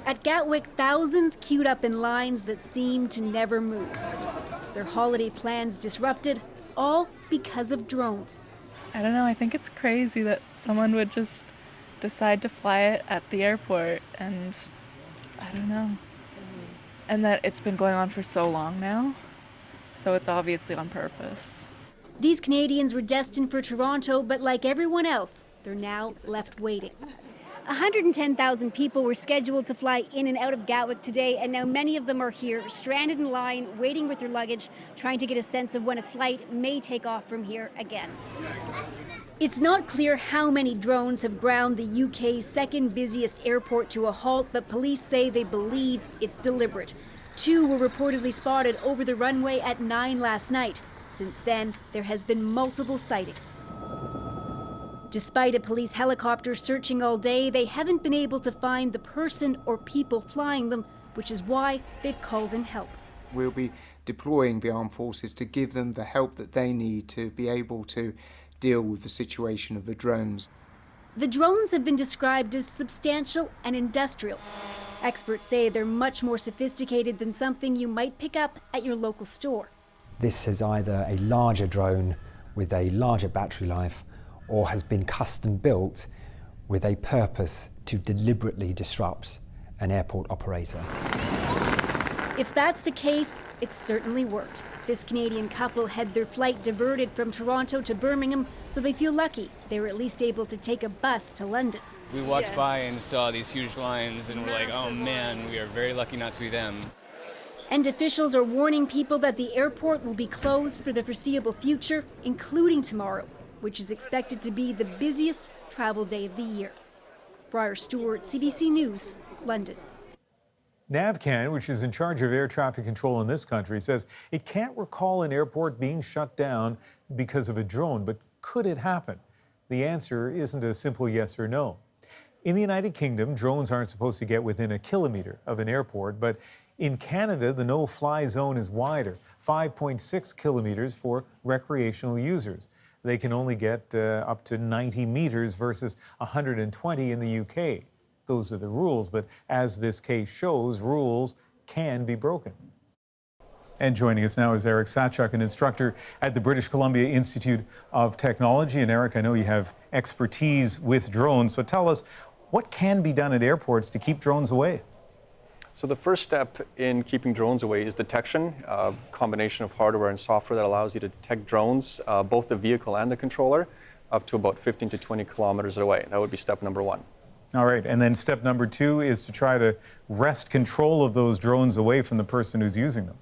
At Gatwick, thousands queued up in lines that seem to never move. Their holiday plans disrupted, all because of drones. I don't know, I think it's crazy that someone would just decide to fly it at the airport, and I don't know. And that it's been going on for so long now, so it's obviously on purpose. These Canadians were destined for Toronto, but like everyone else, they're now left waiting. 110,000 people were scheduled to fly in and out of Gatwick today, and now many of them are here, stranded in line, waiting with their luggage, trying to get a sense of when a flight may take off from here again. It's not clear how many drones have ground the UK's second busiest airport to a halt, but police say they believe it's deliberate. 2 were reportedly spotted over the runway at 9 last night. Since then, there has been multiple sightings. Despite a police helicopter searching all day, they haven't been able to find the person or people flying them, which is why they've called in help. We'll be deploying the armed forces to give them the help that they need to be able to deal with the situation of the drones. The drones have been described as substantial and industrial. Experts say they're much more sophisticated than something you might pick up at your local store. This is either a larger drone with a larger battery life or has been custom built with a purpose to deliberately disrupt an airport operator. If that's the case, it's certainly worked. This Canadian couple had their flight diverted from Toronto to Birmingham, so they feel lucky they were at least able to take a bus to London. We walked by and saw these huge lines and we're like, oh man, we are very lucky not to be them. And officials are warning people that the airport will be closed for the foreseeable future, including tomorrow, which is expected to be the busiest travel day of the year. Briar Stewart, CBC News, London. NAVCAN, which is in charge of air traffic control in this country, says it can't recall an airport being shut down because of a drone, but could it happen? The answer isn't a simple yes or no. In the United Kingdom, drones aren't supposed to get within a kilometer of an airport, but in Canada, the no-fly zone is wider, 5.6 kilometers for recreational users. They can only get up to 90 meters versus 120 in the UK. Those are the rules, but as this case shows, rules can be broken. And joining us now is Eric Sazcuk, an instructor at the British Columbia Institute of Technology. And Eric, I know you have expertise with drones, so tell us, what can be done at airports to keep drones away? So the first step in keeping drones away is detection, a combination of hardware and software that allows you to detect drones, both the vehicle and the controller, up to about 15 to 20 kilometers away. That would be step number 1. All right, and then step number 2 is to try to wrest control of those drones away from the person who's using them.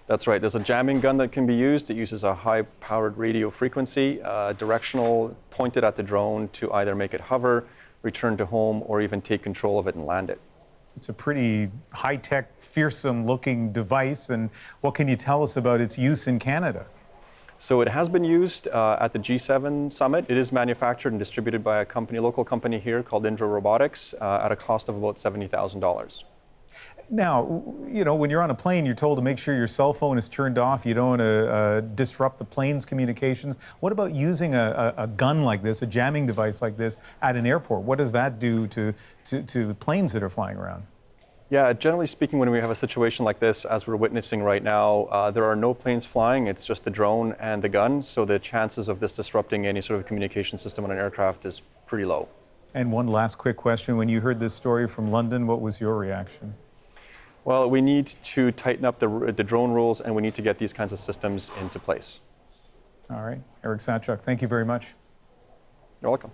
That's right. There's a jamming gun that can be used. It uses a high-powered radio frequency, directional, pointed at the drone to either make it hover, return to home, or even take control of it and land it. It's a pretty high-tech, fearsome-looking device, and what can you tell us about its use in Canada? So it has been used at the G7 summit. It is manufactured and distributed by a local company here called Indra Robotics at a cost of about $70,000. Now, you know, when you're on a plane, you're told to make sure your cell phone is turned off. You don't want to disrupt the plane's communications. What about using a gun like this, a jamming device like this, at an airport? What does that do to the planes that are flying around? Yeah, generally speaking, when we have a situation like this, as we're witnessing right now, there are no planes flying. It's just the drone and the gun. So the chances of this disrupting any sort of communication system on an aircraft is pretty low. And one last quick question. When you heard this story from London, what was your reaction? Well, we need to tighten up the drone rules, and we need to get these kinds of systems into place. All right. Eric Sazcuk, thank you very much. You're welcome.